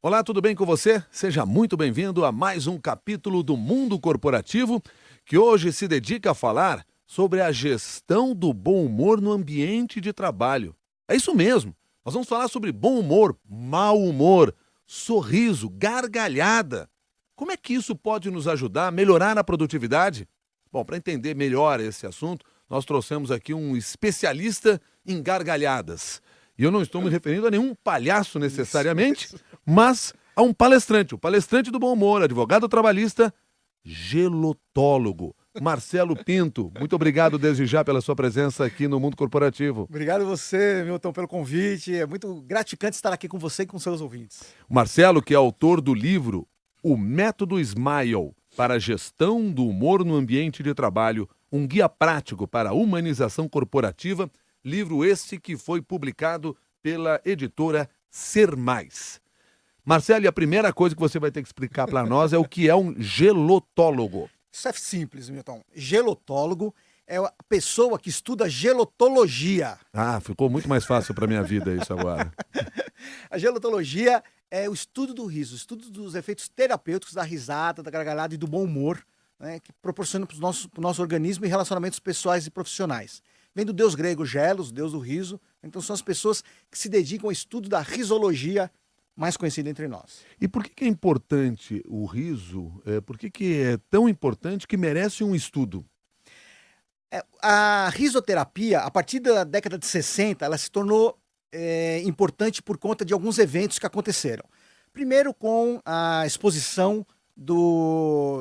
Olá, tudo bem com você? Seja muito bem-vindo a mais um capítulo do Mundo Corporativo, que hoje se dedica a falar sobre a gestão do bom humor no ambiente de trabalho. É isso mesmo, nós vamos falar sobre bom humor, mau humor, sorriso, gargalhada. Como é que isso pode nos ajudar a melhorar a produtividade? Bom, para entender melhor esse assunto, nós trouxemos aqui um especialista em gargalhadas. E eu não estou me referindo a nenhum palhaço necessariamente, mas a um palestrante, o palestrante do bom humor, advogado trabalhista, gelotólogo, Marcelo Pinto. Muito obrigado desde já pela sua presença aqui no Mundo Corporativo. Obrigado você, Milton, pelo convite. É muito gratificante estar aqui com você e com seus ouvintes. O Marcelo, que é autor do livro O Método Smile para a Gestão do Humor no Ambiente de Trabalho, um guia prático para a humanização corporativa, livro este que foi publicado pela editora Ser Mais. Marcelo, e a primeira coisa que você vai ter que explicar para nós é o que é um gelotólogo. Isso é simples, Milton. Gelotólogo é a pessoa que estuda gelotologia. Ah, ficou muito mais fácil para minha vida isso agora. A gelotologia é o estudo do riso, o estudo dos efeitos terapêuticos da risada, da gargalhada e do bom humor, né, que proporciona para o nosso organismo e relacionamentos pessoais e profissionais. Vem do deus grego Gelos, deus do riso. Então são as pessoas que se dedicam ao estudo da risologia, mais conhecida entre nós. E por que é importante o riso? Por que é tão importante que merece um estudo? A risoterapia, a partir da década de 60, ela se tornou importante por conta de alguns eventos que aconteceram. Primeiro com a exposição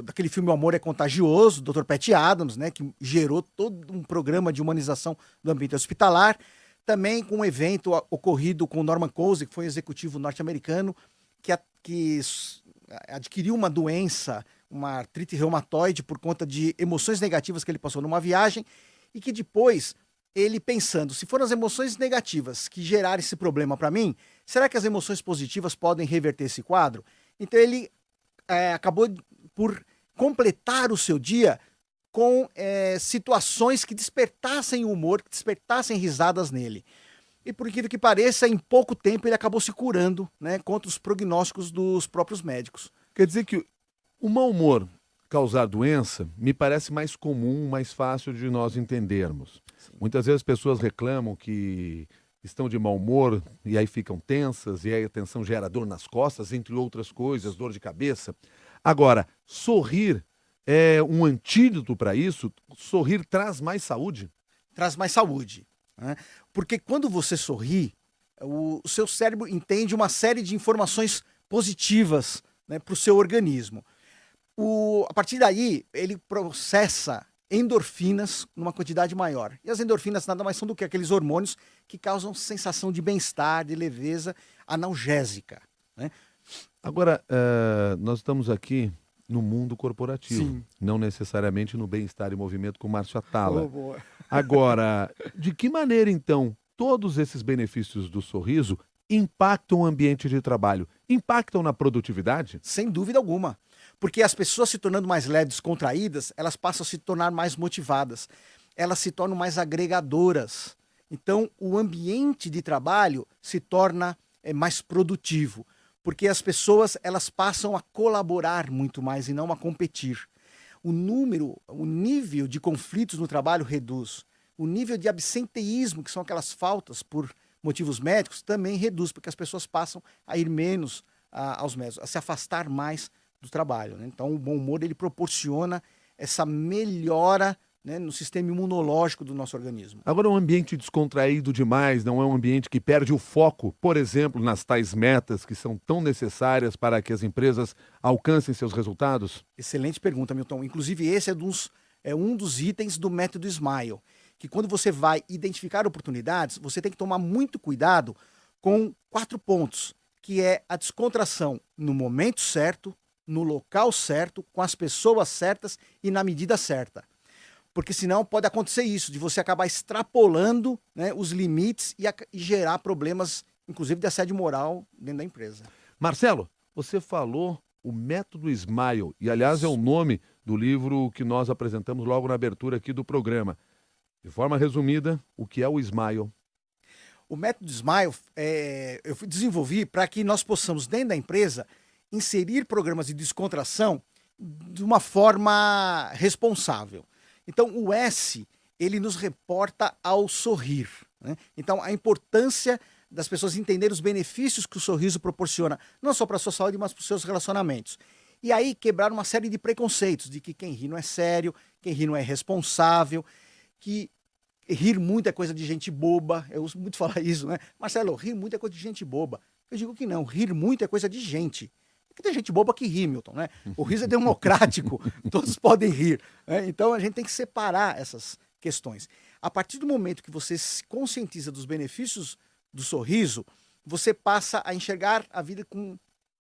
daquele filme O Amor é Contagioso, do Dr. Patty Adams, né, que gerou todo um programa de humanização do ambiente hospitalar. Também com um evento ocorrido com Norman Cousy, que foi um executivo norte-americano, que adquiriu uma doença, uma artrite reumatoide, por conta de emoções negativas que ele passou numa viagem, e que depois, ele pensando, se foram as emoções negativas que geraram esse problema para mim, será que as emoções positivas podem reverter esse quadro? Então ele acabou por completar o seu dia com situações que despertassem o humor, que despertassem risadas nele. E por incrível que pareça, em pouco tempo ele acabou se curando, né, contra os prognósticos dos próprios médicos. Quer dizer que o mau humor causar doença me parece mais comum, mais fácil de nós entendermos. Sim. Muitas vezes as pessoas reclamam que estão de mau humor e aí ficam tensas e aí a tensão gera dor nas costas, entre outras coisas, dor de cabeça. Agora, sorrir é um antídoto para isso? Sorrir traz mais saúde? Traz mais saúde, né? Porque quando você sorri, o seu cérebro entende uma série de informações positivas, né, para o seu organismo. A partir daí, ele processa endorfinas numa quantidade maior. E as endorfinas nada mais são do que aqueles hormônios que causam sensação de bem-estar, de leveza, analgésica, né? Agora, nós estamos aqui no mundo corporativo, sim, não necessariamente no bem-estar e movimento com Márcio Atala. Boa. Agora, de que maneira, então, todos esses benefícios do sorriso impactam o ambiente de trabalho? Impactam na produtividade? Sem dúvida alguma. Porque as pessoas se tornando mais leves, contraídas, elas passam a se tornar mais motivadas. Elas se tornam mais agregadoras. Então, o ambiente de trabalho se torna mais produtivo. Porque as pessoas elas passam a colaborar muito mais e não a competir. O nível de conflitos no trabalho reduz. O nível de absenteísmo, que são aquelas faltas por motivos médicos, também reduz, porque as pessoas passam a ir menos aos médicos, a se afastar mais do trabalho, né? Então o bom humor ele proporciona essa melhora, né, no sistema imunológico do nosso organismo. Agora, um ambiente descontraído demais não é um ambiente que perde o foco, por exemplo, nas tais metas que são tão necessárias para que as empresas alcancem seus resultados? Excelente pergunta, Milton. Inclusive, esse é um dos itens do método Smile, que quando você vai identificar oportunidades, você tem que tomar muito cuidado com 4 pontos, que é a descontração no momento certo, no local certo, com as pessoas certas e na medida certa. Porque senão pode acontecer isso, de você acabar extrapolando, né, os limites e gerar problemas, inclusive de assédio moral dentro da empresa. Marcelo, você falou o método Smile, e aliás é o nome do livro que nós apresentamos logo na abertura aqui do programa. De forma resumida, o que é o Smile? O método Smile desenvolvi para que nós possamos, dentro da empresa, inserir programas de descontração de uma forma responsável. Então, o S, ele nos reporta ao sorrir, né? Então, a importância das pessoas entenderem os benefícios que o sorriso proporciona, não só para a sua saúde, mas para os seus relacionamentos. E aí, quebrar uma série de preconceitos, de que quem ri não é sério, quem ri não é responsável, que rir muito é coisa de gente boba. Eu uso muito falar isso, né? Marcelo, rir muito é coisa de gente boba. Eu digo que não, rir muito é coisa de gente. Porque tem gente boba que ri, Milton, né? O riso é democrático, todos podem rir, né? Então a gente tem que separar essas questões. A partir do momento que você se conscientiza dos benefícios do sorriso, você passa a enxergar a vida com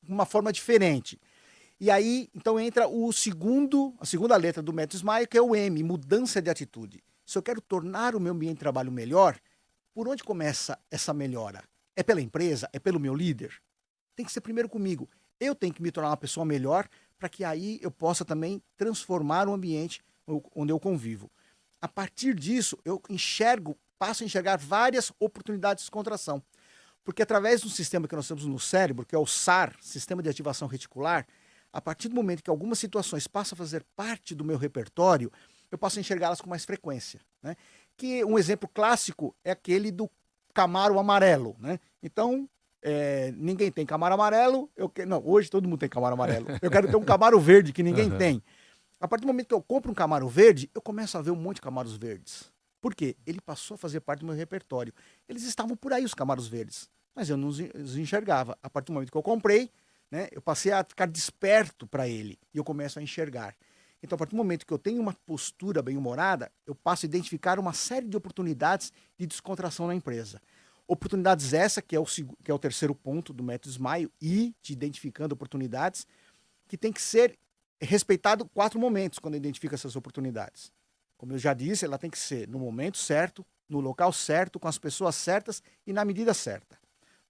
uma forma diferente. E aí, então entra a segunda letra do método Smile, que é o M, mudança de atitude. Se eu quero tornar o meu ambiente de trabalho melhor, por onde começa essa melhora? É pela empresa? É pelo meu líder? Tem que ser primeiro comigo. Eu tenho que me tornar uma pessoa melhor para que aí eu possa também transformar o ambiente onde eu convivo. A partir disso, eu passo a enxergar várias oportunidades de descontração. Porque através do sistema que nós temos no cérebro, que é o SAR, Sistema de Ativação Reticular, a partir do momento que algumas situações passam a fazer parte do meu repertório, eu passo a enxergá-las com mais frequência, né? Que um exemplo clássico é aquele do Camaro amarelo, né? Então, ninguém tem Camaro amarelo, hoje todo mundo tem Camaro amarelo. Eu quero ter um Camaro verde que ninguém tem. A partir do momento que eu compro um Camaro verde, eu começo a ver um monte de Camaros verdes. Por quê? Ele passou a fazer parte do meu repertório. Eles estavam por aí, os Camaros verdes, mas eu não os enxergava. A partir do momento que eu comprei, né, eu passei a ficar desperto para ele e eu começo a enxergar. Então, a partir do momento que eu tenho uma postura bem-humorada, eu passo a identificar uma série de oportunidades de descontração na empresa. Oportunidades essa, que é o terceiro ponto do método Smile, e de identificando oportunidades, que tem que ser respeitado 4 momentos quando identifica essas oportunidades. Como eu já disse, ela tem que ser no momento certo, no local certo, com as pessoas certas e na medida certa.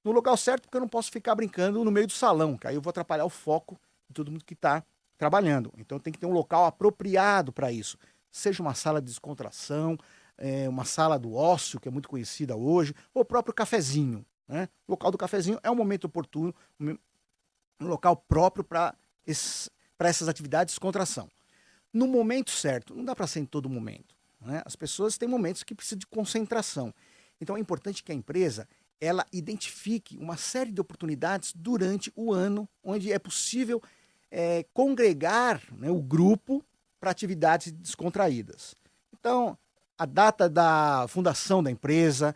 No local certo, porque eu não posso ficar brincando no meio do salão, que aí eu vou atrapalhar o foco de todo mundo que está trabalhando. Então tem que ter um local apropriado para isso. Seja uma sala de descontração, uma sala do ócio, que é muito conhecida hoje, ou o próprio cafezinho, né? O local do cafezinho é um momento oportuno, um local próprio para essas atividades de descontração. No momento certo, não dá para ser em todo momento, né? As pessoas têm momentos que precisam de concentração. Então é importante que a empresa ela identifique uma série de oportunidades durante o ano, onde é possível congregar, né, o grupo para atividades descontraídas. Então, a data da fundação da empresa,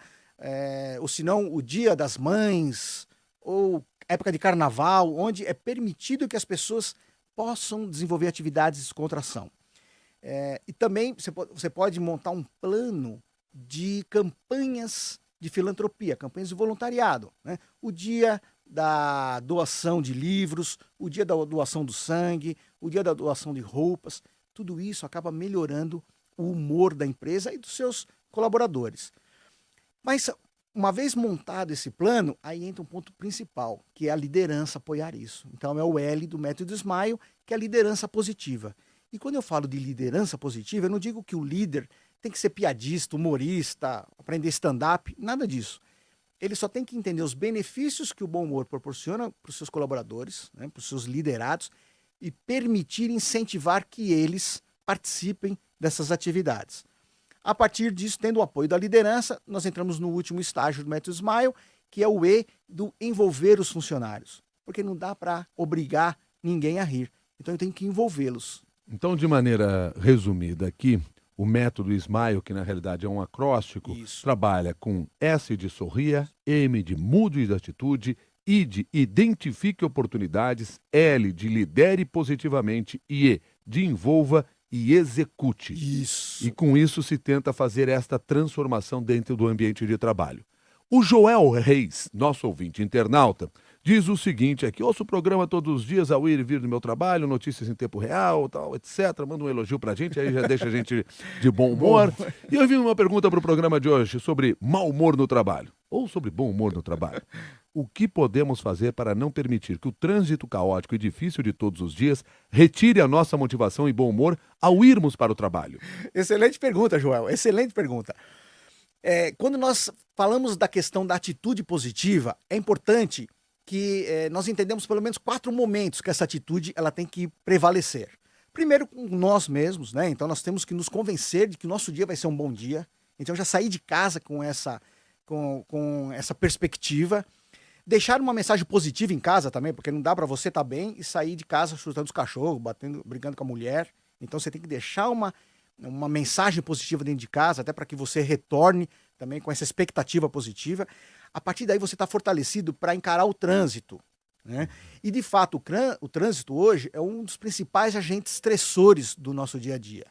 ou se não, o Dia das Mães, ou época de carnaval, onde é permitido que as pessoas possam desenvolver atividades de descontração. E também você pode montar um plano de campanhas de filantropia, campanhas de voluntariado, né? O dia da doação de livros, o dia da doação do sangue, o dia da doação de roupas, tudo isso acaba melhorando o humor da empresa e dos seus colaboradores. Mas, uma vez montado esse plano, aí entra um ponto principal, que é a liderança apoiar isso. Então é o L do método Smile, que é a liderança positiva. E quando eu falo de liderança positiva, eu não digo que o líder tem que ser piadista, humorista, aprender stand-up, nada disso. Ele só tem que entender os benefícios que o bom humor proporciona para os seus colaboradores, né, para os seus liderados, e permitir incentivar que eles participem dessas atividades. A partir disso, tendo o apoio da liderança, nós entramos no último estágio do método Smile, que é o E do envolver os funcionários. Porque não dá para obrigar ninguém a rir. Então eu tenho que envolvê-los. Então, de maneira resumida aqui, o método Smile, que na realidade é um acróstico, trabalha com S de sorria, M de mude de atitude, I de identifique oportunidades, L de lidere positivamente e E de envolva e execute. Isso. E com isso se tenta fazer esta transformação dentro do ambiente de trabalho. O Joel Reis, nosso ouvinte internauta, diz o seguinte aqui: ouço o programa todos os dias ao ir e vir do meu trabalho, notícias em tempo real, tal, etc. Manda um elogio pra gente, aí já deixa a gente de bom humor. E eu vi uma pergunta pro programa de hoje sobre mau humor no trabalho, ou sobre bom humor no trabalho. O que podemos fazer para não permitir que o trânsito caótico e difícil de todos os dias retire a nossa motivação e bom humor ao irmos para o trabalho? Excelente pergunta, Joel, excelente pergunta. Quando nós falamos da questão da atitude positiva, é importante que nós entendemos pelo menos 4 momentos que essa atitude ela tem que prevalecer. Primeiro, com nós mesmos, né? Então nós temos que nos convencer de que o nosso dia vai ser um bom dia. Então já sair de casa com essa perspectiva. Deixar uma mensagem positiva em casa também, porque não dá para você estar bem e sair de casa chutando os cachorros, brigando com a mulher. Então você tem que deixar uma mensagem positiva dentro de casa, até para que você retorne também com essa expectativa positiva. A partir daí você está fortalecido para encarar o trânsito, né? E de fato o trânsito hoje é um dos principais agentes estressores do nosso dia a dia.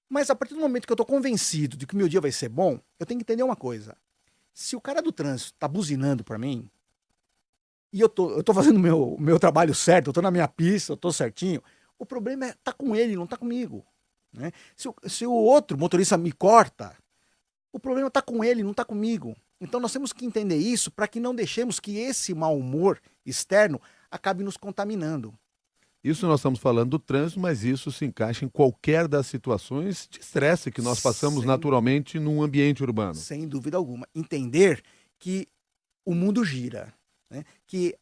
Mas a partir do momento que eu estou convencido de que o meu dia vai ser bom, eu tenho que entender uma coisa. Se o cara do trânsito está buzinando para mim, e eu tô fazendo o meu trabalho certo, eu estou na minha pista, eu estou certinho, o problema é estar com ele, não está comigo, né? Se o outro motorista me corta, o problema está com ele, não está comigo. Então nós temos que entender isso para que não deixemos que esse mau humor externo acabe nos contaminando. Isso nós estamos falando do trânsito, mas isso se encaixa em qualquer das situações de estresse que nós passamos naturalmente num ambiente urbano. Sem dúvida alguma. Entender que o mundo gira, né? Que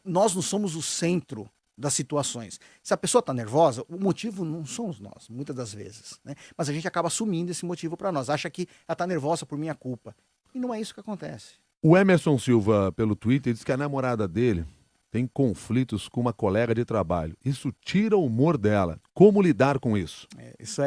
nós não somos o centro das situações. Se a pessoa está nervosa, o motivo não somos nós, muitas das vezes, né? Mas a gente acaba assumindo esse motivo para nós. Acha que ela está nervosa por minha culpa. E não é isso que acontece. O Emerson Silva, pelo Twitter, diz que a namorada dele tem conflitos com uma colega de trabalho. Isso tira o humor dela. Como lidar com isso? Isso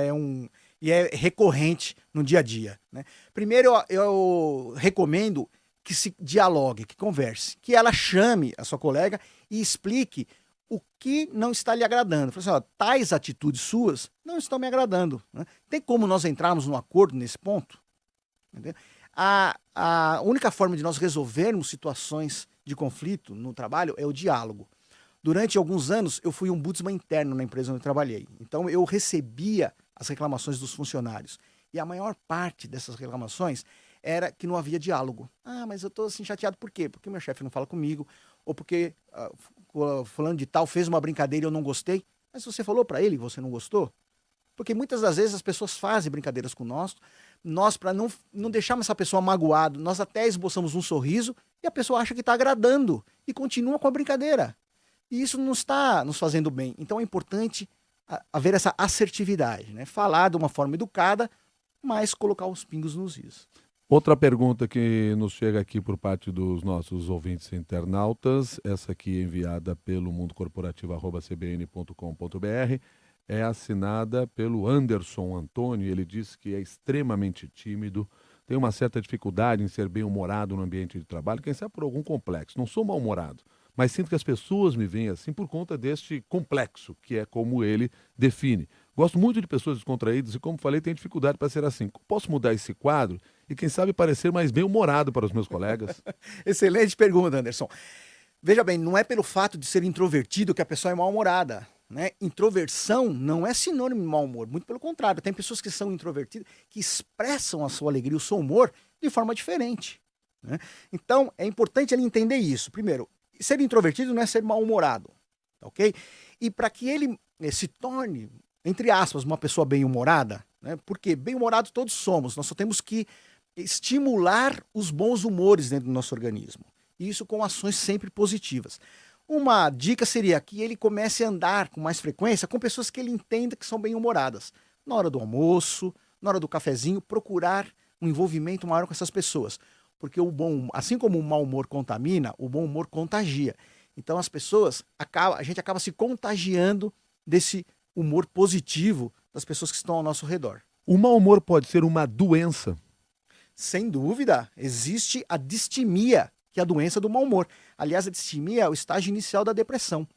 e é recorrente no dia a dia, né? Primeiro, eu recomendo que se dialogue, que converse, que ela chame a sua colega e explique o que não está lhe agradando. Fala assim, ó, tais atitudes suas não estão me agradando, né? Tem como nós entrarmos num acordo nesse ponto? Entendeu? A única forma de nós resolvermos situações de conflito no trabalho é o diálogo. Durante alguns anos, eu fui um ombudsman interno na empresa onde eu trabalhei. Então, eu recebia as reclamações dos funcionários. E a maior parte dessas reclamações era que não havia diálogo. Ah, mas eu estou assim chateado por quê? Porque meu chefe não fala comigo, ou porque fulano de tal fez uma brincadeira e eu não gostei. Mas você falou para ele que você não gostou? Porque muitas das vezes as pessoas fazem brincadeiras com nós para não deixarmos essa pessoa magoada, nós até esboçamos um sorriso e a pessoa acha que está agradando e continua com a brincadeira. E isso não está nos fazendo bem. Então é importante haver essa assertividade, né? Falar de uma forma educada, mas colocar os pingos nos is. Outra pergunta que nos chega aqui por parte dos nossos ouvintes internautas, essa aqui enviada pelo mundocorporativo@cbn.com.br, é assinada pelo Anderson Antônio. Ele diz que é extremamente tímido, tem uma certa dificuldade em ser bem-humorado no ambiente de trabalho, quem sabe por algum complexo. Não sou mal-humorado, mas sinto que as pessoas me veem assim por conta deste complexo, que é como ele define. Gosto muito de pessoas descontraídas e, como falei, tenho dificuldade para ser assim. Posso mudar esse quadro e, quem sabe, parecer mais bem-humorado para os meus colegas? Excelente pergunta, Anderson. Veja bem, não é pelo fato de ser introvertido que a pessoa é mal-humorada, né? Introversão não é sinônimo de mau humor, muito pelo contrário. Tem pessoas que são introvertidas, que expressam a sua alegria, o seu humor, de forma diferente, né? Então, é importante ele entender isso. Primeiro, ser introvertido não é ser mal-humorado, ok? E para que ele se torne, entre aspas, uma pessoa bem-humorada, né? Porque bem-humorado todos somos, nós só temos que estimular os bons humores dentro do nosso organismo. E isso com ações sempre positivas. Uma dica seria que ele comece a andar com mais frequência com pessoas que ele entenda que são bem-humoradas. Na hora do almoço, na hora do cafezinho, procurar um envolvimento maior com essas pessoas. Porque assim como o mau humor contamina, o bom humor contagia. Então as pessoas, a gente acaba se contagiando desse humor positivo das pessoas que estão ao nosso redor. O mau humor pode ser uma doença? Sem dúvida, existe a distimia, que é a doença do mau humor. Aliás, a distimia é o estágio inicial da depressão.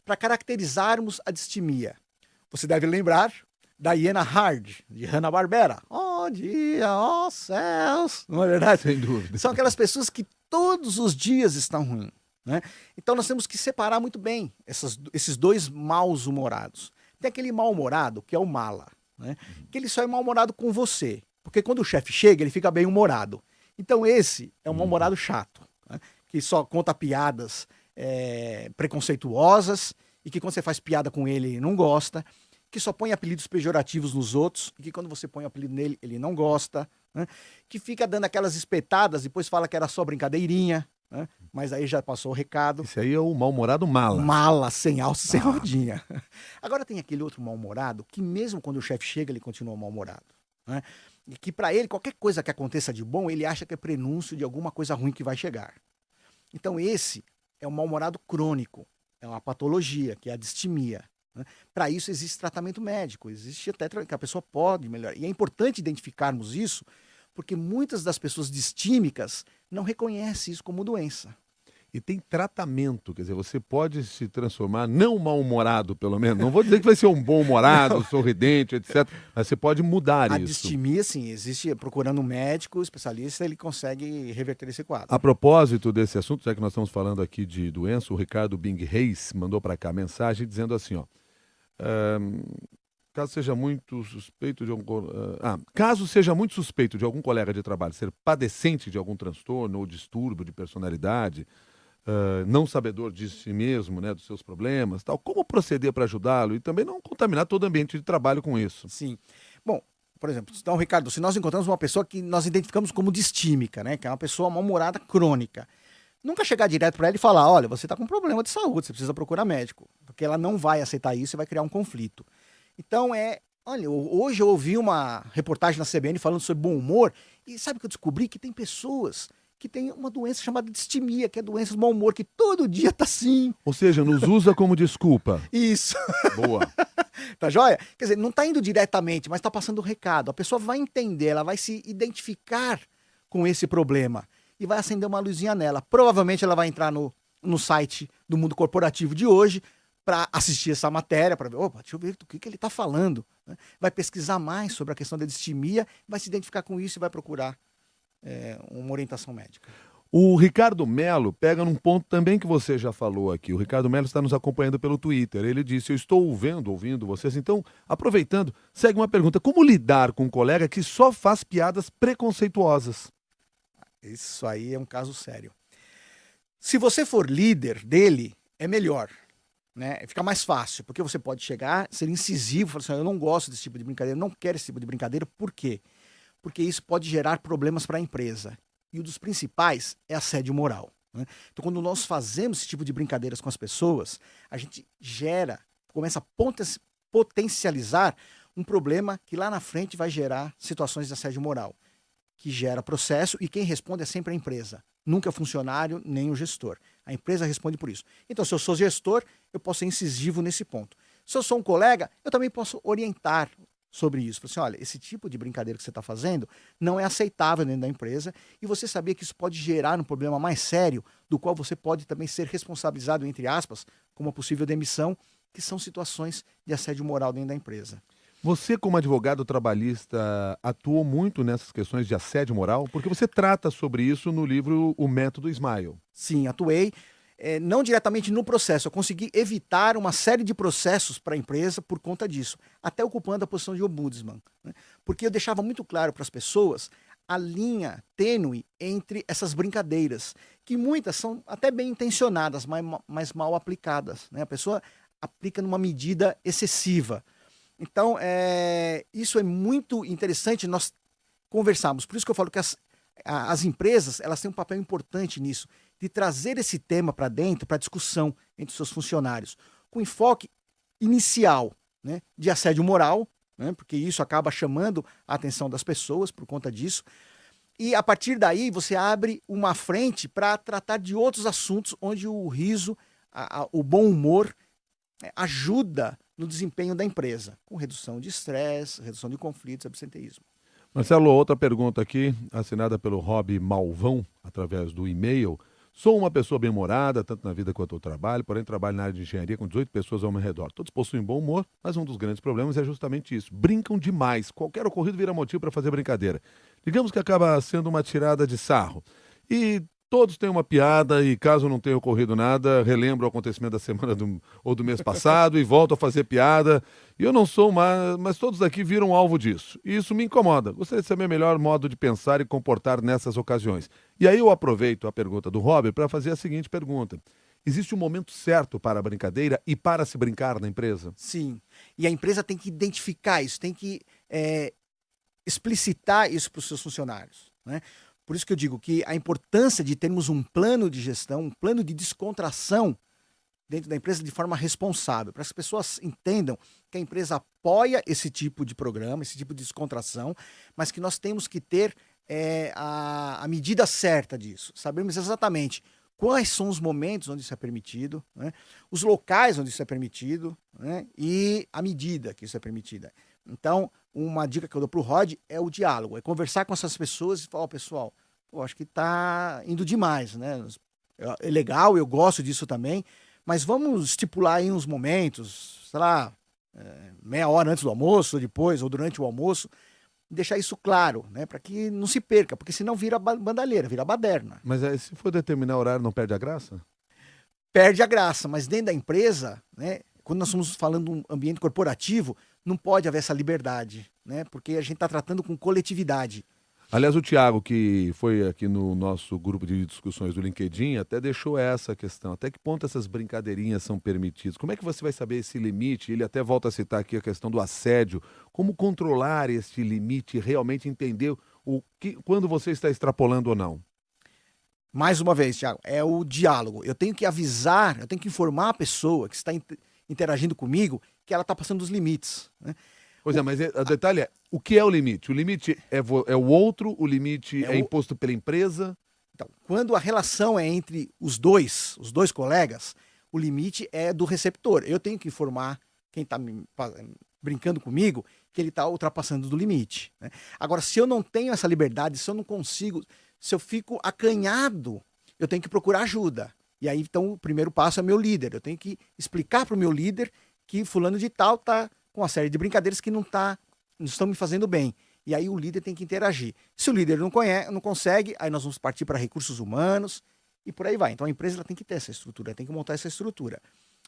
Para caracterizarmos a distimia, você deve lembrar da hiena Hard, de Hanna-Barbera. Oh dia, oh céus! Não é verdade? Sem dúvida. São aquelas pessoas que todos os dias estão ruins, né? Então nós temos que separar muito bem esses dois maus humorados. Tem aquele mal-humorado, que é o mala, né? Que ele só é mal-humorado com você. Porque quando o chefe chega, ele fica bem-humorado. Então esse é um mal-humorado chato, né? Que só conta piadas preconceituosas e que quando você faz piada com ele, ele não gosta. que só põe apelidos pejorativos nos outros, e que quando você põe o apelido nele, ele não gosta, né? Que fica dando aquelas espetadas, depois fala que era só brincadeirinha, né? Mas aí já passou o recado. Esse aí é o mal-humorado mala. Mala, sem alça, sem rodinha. Agora tem aquele outro mal-humorado, que mesmo quando o chefe chega, ele continua mal-humorado, né? E que para ele, qualquer coisa que aconteça de bom, ele acha que é prenúncio de alguma coisa ruim que vai chegar. Então esse é um mal-humorado crônico, é uma patologia, que é a distimia, né? Para isso existe tratamento médico, existe até que a pessoa pode melhorar. E é importante identificarmos isso, porque muitas das pessoas distímicas não reconhecem isso como doença. E tem tratamento, quer dizer, você pode se transformar, não mal-humorado pelo menos, não vou dizer que vai ser um bom-humorado, sorridente, etc., mas você pode mudar A isso. distimia, sim, existe, procurando um médico, especialista, ele consegue reverter esse quadro. A propósito desse assunto, já que nós estamos falando aqui de doença, o Ricardo Bing Reis mandou para cá mensagem dizendo assim, ó, caso seja muito suspeito de algum colega de trabalho ser padecente de algum transtorno ou distúrbio de personalidade, não sabedor de si mesmo, né, dos seus problemas, tal, como proceder para ajudá-lo e também não contaminar todo o ambiente de trabalho com isso? Sim. Bom, por exemplo, então, Ricardo, se nós encontramos uma pessoa que nós identificamos como distímica, né, que é uma pessoa mal-humorada crônica, nunca chegar direto para ela e falar, olha, você está com um problema de saúde, você precisa procurar médico, porque ela não vai aceitar isso e vai criar um conflito. Então olha, hoje eu ouvi uma reportagem na CBN falando sobre bom humor, e sabe o que eu descobri? Que tem pessoas que têm uma doença chamada distimia, que é doença do mau humor, que todo dia tá assim. Ou seja, nos usa como desculpa. Isso. Boa. Tá joia? Quer dizer, não tá indo diretamente, mas tá passando o recado. A pessoa vai entender, ela vai se identificar com esse problema e vai acender uma luzinha nela. Provavelmente ela vai entrar no site do Mundo Corporativo de hoje para assistir essa matéria, para ver, opa, deixa eu ver o que ele está falando, né? Vai pesquisar mais sobre a questão da distimia, vai se identificar com isso e vai procurar uma orientação médica. O Ricardo Melo pega num ponto também que você já falou aqui. O Ricardo Melo está nos acompanhando pelo Twitter. Ele disse, eu estou ouvindo vocês. Então, aproveitando, segue uma pergunta. Como lidar com um colega que só faz piadas preconceituosas? Isso aí é um caso sério. Se você for líder dele, é melhor, né? Fica mais fácil, porque você pode chegar, ser incisivo, falar assim, eu não gosto desse tipo de brincadeira, não quero esse tipo de brincadeira. Por quê? Porque isso pode gerar problemas para a empresa. E um dos principais é assédio moral, né? Então, quando nós fazemos esse tipo de brincadeiras com as pessoas, a gente começa a potencializar um problema que lá na frente vai gerar situações de assédio moral, que gera processo, e quem responde é sempre a empresa, nunca o funcionário nem o gestor. A empresa responde por isso. Então, se eu sou gestor, eu posso ser incisivo nesse ponto. Se eu sou um colega, eu também posso orientar sobre isso. Assim, olha, esse tipo de brincadeira que você está fazendo não é aceitável dentro da empresa, e você sabia que isso pode gerar um problema mais sério, do qual você pode também ser responsabilizado, entre aspas, com uma possível demissão, que são situações de assédio moral dentro da empresa. Você, como advogado trabalhista, atuou muito nessas questões de assédio moral? Porque você trata sobre isso no livro O Método Smile. Sim, atuei. Não diretamente no processo, eu consegui evitar uma série de processos para a empresa por conta disso, até ocupando a posição de ombudsman, né? Porque eu deixava muito claro para as pessoas a linha tênue entre essas brincadeiras, que muitas são até bem intencionadas, mas mal aplicadas, né? A pessoa aplica numa medida excessiva. Então, isso é muito interessante nós conversarmos. Por isso que eu falo que as empresas, elas têm um papel importante nisso, de trazer esse tema para dentro, para discussão entre os seus funcionários, com enfoque inicial, né, de assédio moral, né, porque isso acaba chamando a atenção das pessoas por conta disso, e a partir daí você abre uma frente para tratar de outros assuntos onde o riso, o bom humor, ajuda no desempenho da empresa, com redução de estresse, redução de conflitos, absenteísmo. Marcelo, outra pergunta aqui, assinada pelo Rob Malvão, através do e-mail. Sou uma pessoa bem-humorada, tanto na vida quanto no trabalho, porém trabalho na área de engenharia com 18 pessoas ao meu redor. Todos possuem bom humor, mas um dos grandes problemas é justamente isso. Brincam demais. Qualquer ocorrido vira motivo para fazer brincadeira. Digamos que acaba sendo uma tirada de sarro. E todos têm uma piada e, caso não tenha ocorrido nada, relembro o acontecimento da semana ou do mês passado e volto a fazer piada. E eu não sou mas todos aqui viram alvo disso. E isso me incomoda. Gostaria de saber o melhor modo de pensar e comportar nessas ocasiões. E aí eu aproveito a pergunta do Robert para fazer a seguinte pergunta. Existe um momento certo para a brincadeira e para se brincar na empresa? Sim. E a empresa tem que identificar isso, tem que explicitar isso para os seus funcionários, né? Por isso que eu digo que a importância de termos um plano de gestão, um plano de descontração dentro da empresa de forma responsável, para que as pessoas entendam que a empresa apoia esse tipo de programa, esse tipo de descontração, mas que nós temos que ter a medida certa disso. Sabemos exatamente quais são os momentos onde isso é permitido, né? Os locais onde isso é permitido, né? E a medida que isso é permitida. Então, uma dica que eu dou para o Rod é o diálogo, é conversar com essas pessoas e falar, pessoal, eu acho que está indo demais, né? É legal, eu gosto disso também, mas vamos estipular aí uns momentos, sei lá, meia hora antes do almoço, ou depois, ou durante o almoço, deixar isso claro, né? Para que não se perca, porque senão vira bandalheira, vira baderna. Mas se for determinar o horário, não perde a graça? Perde a graça, mas dentro da empresa, né? Quando nós estamos falando de um ambiente corporativo, não pode haver essa liberdade, né? Porque a gente está tratando com coletividade. Aliás, o Thiago, que foi aqui no nosso grupo de discussões do LinkedIn, até deixou essa questão. Até que ponto essas brincadeirinhas são permitidas? Como é que você vai saber esse limite? Ele até volta a citar aqui a questão do assédio. Como controlar esse limite e realmente entender quando você está extrapolando ou não? Mais uma vez, Thiago, é o diálogo. Eu tenho que avisar, eu tenho que informar a pessoa que está interagindo comigo que ela está passando dos limites, né? Pois é, mas o detalhe é, o que é o limite? O limite é o outro, o limite é imposto pela empresa? Então, quando a relação é entre os dois colegas, o limite é do receptor. Eu tenho que informar quem está brincando comigo que ele está ultrapassando do limite, né? Agora, se eu não tenho essa liberdade, se eu não consigo, se eu fico acanhado, eu tenho que procurar ajuda. E aí, então, o primeiro passo é meu líder. Eu tenho que explicar para o meu líder que fulano de tal está com uma série de brincadeiras que não estão me fazendo bem. E aí o líder tem que interagir. Se o líder não consegue, aí nós vamos partir para recursos humanos e por aí vai. Então a empresa ela tem que ter essa estrutura, tem que montar essa estrutura.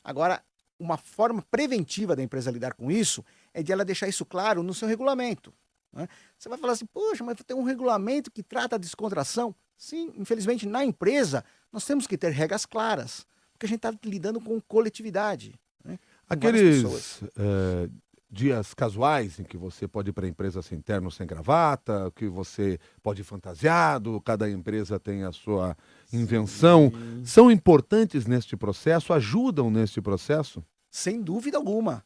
Agora, uma forma preventiva da empresa lidar com isso é de ela deixar isso claro no seu regulamento, né? Você vai falar assim, poxa, mas tem um regulamento que trata a descontração. Sim, infelizmente na empresa nós temos que ter regras claras, porque a gente está lidando com coletividade, né? Aqueles dias casuais em que você pode ir para a empresa sem terno, sem gravata, que você pode ir fantasiado, cada empresa tem a sua invenção, são importantes neste processo, ajudam neste processo? Sem dúvida alguma,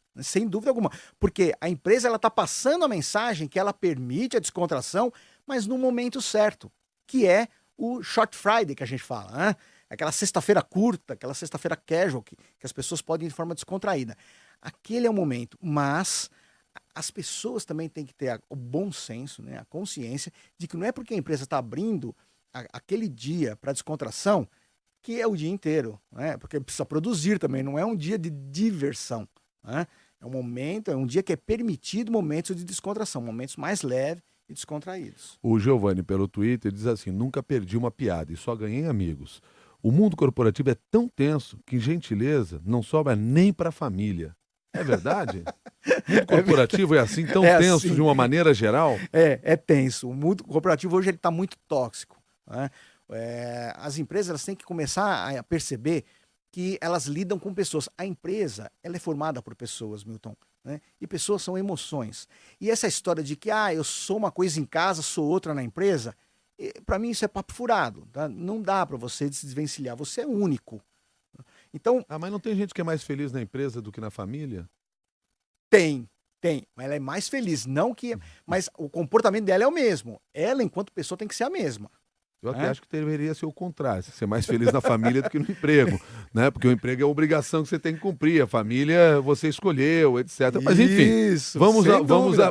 porque a empresa ela está passando a mensagem que ela permite a descontração, mas no momento certo, que é o Short Friday que a gente fala, né? Aquela sexta-feira curta, aquela sexta-feira casual, que as pessoas podem ir de forma descontraída. Aquele é o momento, mas as pessoas também têm que ter o bom senso, né, a consciência de que não é porque a empresa está abrindo aquele dia para descontração que é o dia inteiro, né? Porque precisa produzir também, não é um dia de diversão, né? É um dia que é permitido momentos de descontração, momentos mais leves e descontraídos. O Giovanni, pelo Twitter, diz assim, nunca perdi uma piada e só ganhei amigos. O mundo corporativo é tão tenso que gentileza não sobra nem para a família. É verdade? O mundo corporativo é assim, tão tenso assim, de uma maneira geral? É tenso. O mundo corporativo hoje está muito tóxico, né? As empresas elas têm que começar a perceber que elas lidam com pessoas. A empresa ela é formada por pessoas, Milton, né? E pessoas são emoções. E essa história de que eu sou uma coisa em casa, sou outra na empresa, para mim isso é papo furado, tá? Não dá para você se desvencilhar, você é único. Então, mas não tem gente que é mais feliz na empresa do que na família? Tem. Ela é mais feliz, não que, mas o comportamento dela é o mesmo. Ela, enquanto pessoa, tem que ser a mesma. Eu até acho que deveria ser o contrário, ser mais feliz na família do que no emprego, né? Porque o emprego é uma obrigação que você tem que cumprir, a família você escolheu, etc. Mas enfim,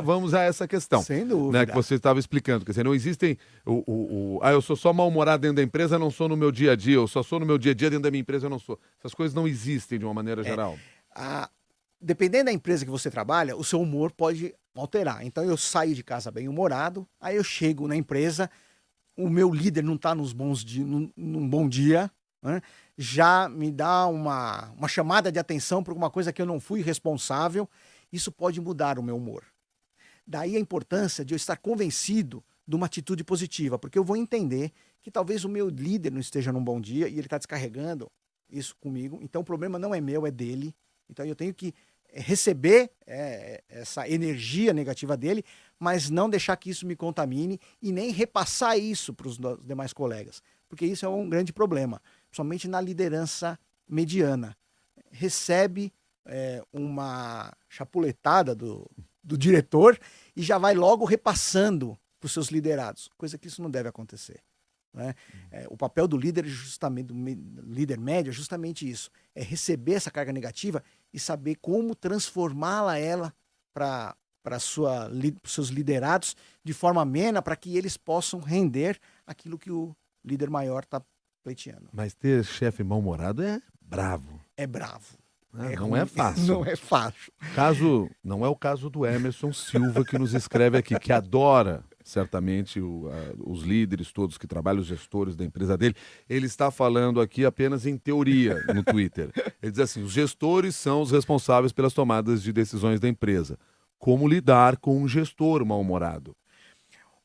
vamos a essa questão. Sem dúvida. Né, que você estava explicando. Quer dizer, não existem eu sou só mal-humorado dentro da empresa, não sou no meu dia a dia, eu só sou no meu dia a dia dentro da minha empresa, eu não sou. Essas coisas não existem de uma maneira geral. Dependendo da empresa que você trabalha, o seu humor pode alterar. Então eu saio de casa bem-humorado, aí eu chego na empresa, o meu líder não está num bom dia, né? Já me dá uma chamada de atenção por uma coisa que eu não fui responsável, isso pode mudar o meu humor. Daí a importância de eu estar convencido de uma atitude positiva, porque eu vou entender que talvez o meu líder não esteja num bom dia e ele está descarregando isso comigo, então o problema não é meu, é dele. Então eu tenho que receber essa energia negativa dele, mas não deixar que isso me contamine e nem repassar isso para os demais colegas, porque isso é um grande problema, principalmente na liderança mediana. Recebe uma chapuletada do diretor e já vai logo repassando para os seus liderados, coisa que isso não deve acontecer. Né? O papel do líder, justamente, do líder médio, é justamente isso: é receber essa carga negativa e saber como transformá-la para os seus liderados de forma amena, para que eles possam render aquilo que o líder maior está pleiteando. Mas ter chefe mal-humorado é bravo. É bravo. Não é fácil. Não é fácil. Não é o caso do Emerson Silva, que nos escreve aqui, que adora, certamente, os líderes todos que trabalham, os gestores da empresa dele. Ele está falando aqui apenas em teoria no Twitter. Ele diz assim: os gestores são os responsáveis pelas tomadas de decisões da empresa. Como lidar com um gestor mal-humorado?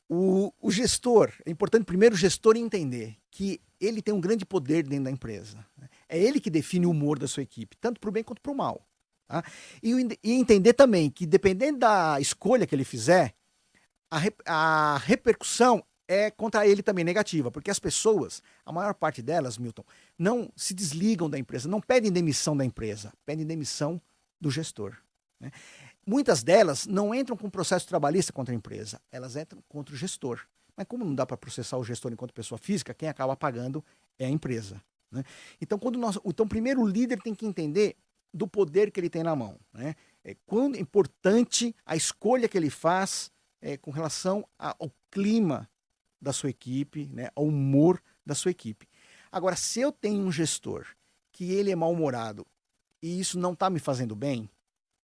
O gestor, é importante primeiro o gestor entender que ele tem um grande poder dentro da empresa. É ele que define o humor da sua equipe, tanto para o bem quanto para o mal. Tá? E entender também que, dependendo da escolha que ele fizer, a repercussão é contra ele também negativa, porque as pessoas, a maior parte delas, Milton, não se desligam da empresa, não pedem demissão da empresa, pedem demissão do gestor. Né? Muitas delas não entram com processo trabalhista contra a empresa, elas entram contra o gestor. Mas como não dá para processar o gestor enquanto pessoa física, quem acaba pagando é a empresa. Né? Então, primeiro o líder tem que entender do poder que ele tem na mão. Né? Quão importante a escolha que ele faz com relação ao clima da sua equipe, né? Ao humor da sua equipe. Agora, se eu tenho um gestor que ele é mal-humorado e isso não está me fazendo bem,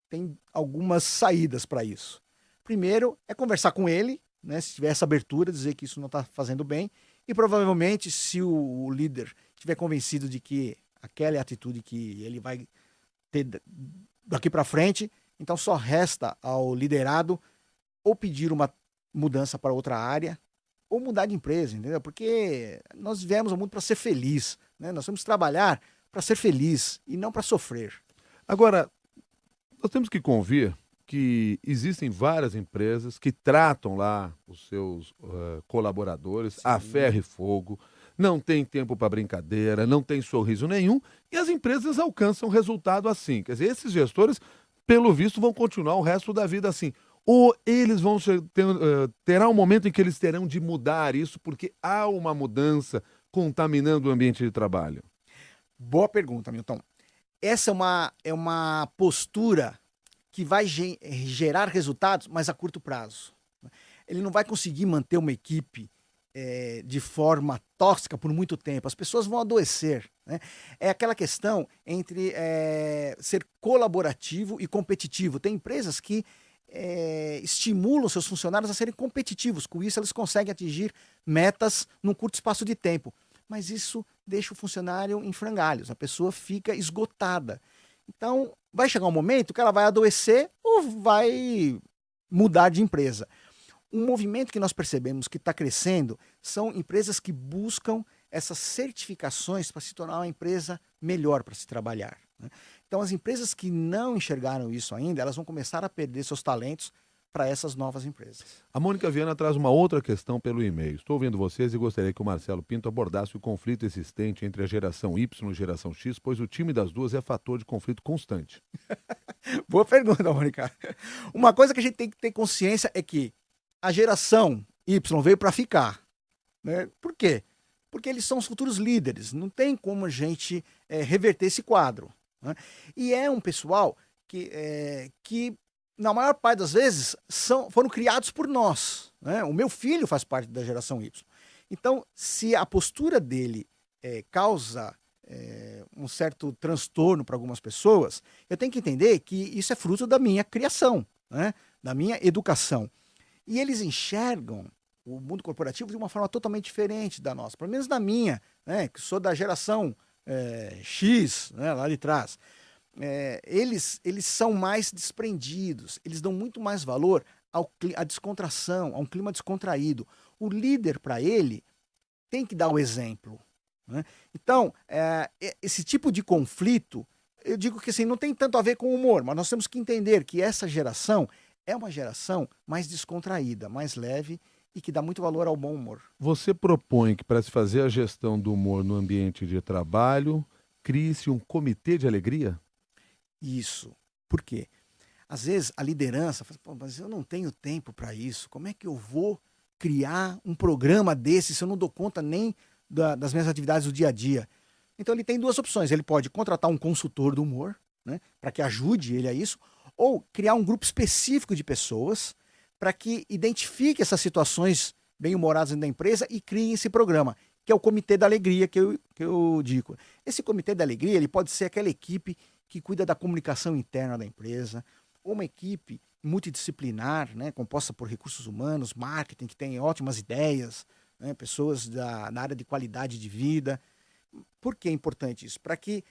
tem algumas saídas para isso. Primeiro é conversar com ele, né, se tiver essa abertura, dizer que isso não está fazendo bem, e provavelmente, se o líder estiver convencido de que aquela é a atitude que ele vai ter daqui para frente, então só resta ao liderado ou pedir uma mudança para outra área, ou mudar de empresa, entendeu? Porque nós viemos ao mundo para ser feliz, né? Nós temos que trabalhar para ser feliz e não para sofrer. Agora, nós temos que convir que existem várias empresas que tratam lá os seus colaboradores a ferro e fogo, não tem tempo para brincadeira, não tem sorriso nenhum, e as empresas alcançam resultado assim. Quer dizer, esses gestores, pelo visto, vão continuar o resto da vida assim. Ou eles vão terá um momento em que eles terão de mudar isso, porque há uma mudança contaminando o ambiente de trabalho? Boa pergunta, Milton. Essa é uma postura que vai gerar resultados, mas a curto prazo. Ele não vai conseguir manter uma equipe de forma tóxica por muito tempo. As pessoas vão adoecer. Né? É aquela questão entre ser colaborativo e competitivo. Tem empresas que estimulam seus funcionários a serem competitivos. Com isso, eles conseguem atingir metas num curto espaço de tempo. Mas isso deixa o funcionário em frangalhos. A pessoa fica esgotada. Então, vai chegar um momento que ela vai adoecer ou vai mudar de empresa. Um movimento que nós percebemos que está crescendo são empresas que buscam essas certificações para se tornar uma empresa melhor para se trabalhar. Né? Então, as empresas que não enxergaram isso ainda, elas vão começar a perder seus talentos para essas novas empresas. A Mônica Viana traz uma outra questão pelo e-mail. Estou ouvindo vocês e gostaria que o Marcelo Pinto abordasse o conflito existente entre a geração Y e a geração X, pois o time das duas é fator de conflito constante. Boa pergunta, Mônica. Uma coisa que a gente tem que ter consciência é que a geração Y veio para ficar. Né? Por quê? Porque eles são os futuros líderes. Não tem como a gente reverter esse quadro. Né? E é um pessoal que na maior parte das vezes, foram criados por nós. Né? O meu filho faz parte da geração Y. Então, se a postura dele causa um certo transtorno para algumas pessoas, eu tenho que entender que isso é fruto da minha criação, né? Da minha educação. E eles enxergam o mundo corporativo de uma forma totalmente diferente da nossa, pelo menos da minha, né? Que sou da geração X, né? Lá de trás. Eles são mais desprendidos, eles dão muito mais valor à descontração, a um clima descontraído. O líder, para ele, tem que dar o exemplo. né? Então, esse tipo de conflito, eu digo que assim, não tem tanto a ver com o humor, mas nós temos que entender que essa geração é uma geração mais descontraída, mais leve e que dá muito valor ao bom humor. Você propõe que para se fazer a gestão do humor no ambiente de trabalho, crie-se um comitê de alegria? Isso. Por quê? Às vezes a liderança fala, pô, mas eu não tenho tempo para isso. Como é que eu vou criar um programa desse se eu não dou conta nem das minhas atividades do dia a dia? Então ele tem duas opções. Ele pode contratar um consultor do humor, né, para que ajude ele a isso, ou criar um grupo específico de pessoas para que identifique essas situações bem-humoradas dentro da empresa e crie esse programa, que é o Comitê da Alegria que eu digo. Esse Comitê da Alegria ele pode ser aquela equipe que cuida da comunicação interna da empresa, ou uma equipe multidisciplinar, né, composta por recursos humanos, marketing, que tem ótimas ideias, né, pessoas da área de qualidade de vida. Por que é importante isso? Para que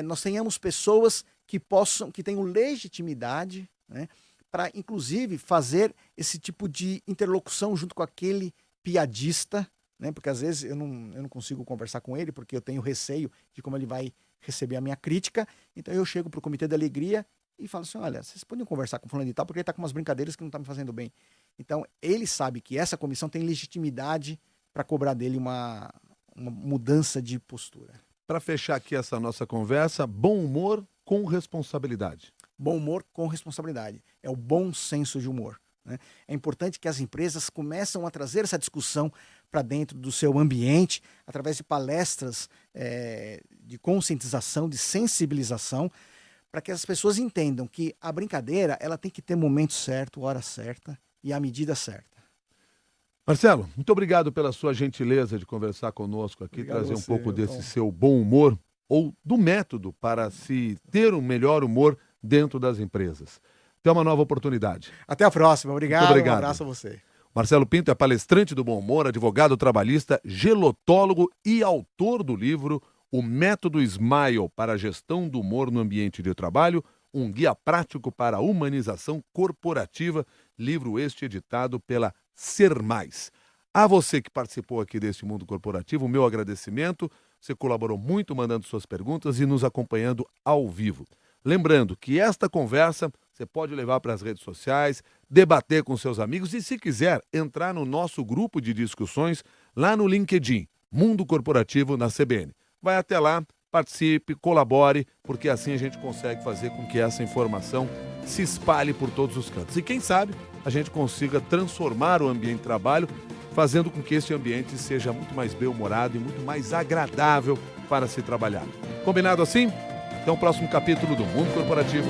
nós tenhamos pessoas que tenham legitimidade, né, para, inclusive, fazer esse tipo de interlocução junto com aquele piadista, né, porque às vezes eu não consigo conversar com ele, porque eu tenho receio de como ele vai receber a minha crítica. Então eu chego para o Comitê da Alegria e falo assim, olha, vocês podem conversar com o fulano de tal, porque ele está com umas brincadeiras que não estão me fazendo bem. Então ele sabe que essa comissão tem legitimidade para cobrar dele uma mudança de postura. Para fechar aqui essa nossa conversa, bom humor com responsabilidade. Bom humor com responsabilidade. É o bom senso de humor, né? É importante que as empresas começam a trazer essa discussão para dentro do seu ambiente, através de palestras de conscientização, de sensibilização, para que as pessoas entendam que a brincadeira ela tem que ter momento certo, hora certa e a medida certa. Marcelo, muito obrigado pela sua gentileza de conversar conosco aqui, Obrigado trazer um você, pouco desse Tom. seu bom humor ou do método para se ter um melhor humor dentro das empresas. Até uma nova oportunidade. Até a próxima. Obrigado. Muito obrigado. Um abraço a você. Marcelo Pinto é palestrante do bom humor, advogado trabalhista, gelotólogo e autor do livro O Método Smile para a Gestão do Humor no Ambiente de Trabalho, um guia prático para a humanização corporativa, livro este editado pela Ser Mais. A você que participou aqui deste Mundo Corporativo, o meu agradecimento. Você colaborou muito mandando suas perguntas e nos acompanhando ao vivo. Lembrando que esta conversa você pode levar para as redes sociais, debater com seus amigos e, se quiser, entrar no nosso grupo de discussões lá no LinkedIn, Mundo Corporativo na CBN. Vai até lá, participe, colabore, porque assim a gente consegue fazer com que essa informação se espalhe por todos os cantos. E quem sabe a gente consiga transformar o ambiente de trabalho, fazendo com que esse ambiente seja muito mais bem-humorado e muito mais agradável para se trabalhar. Combinado assim? Até o próximo capítulo do Mundo Corporativo.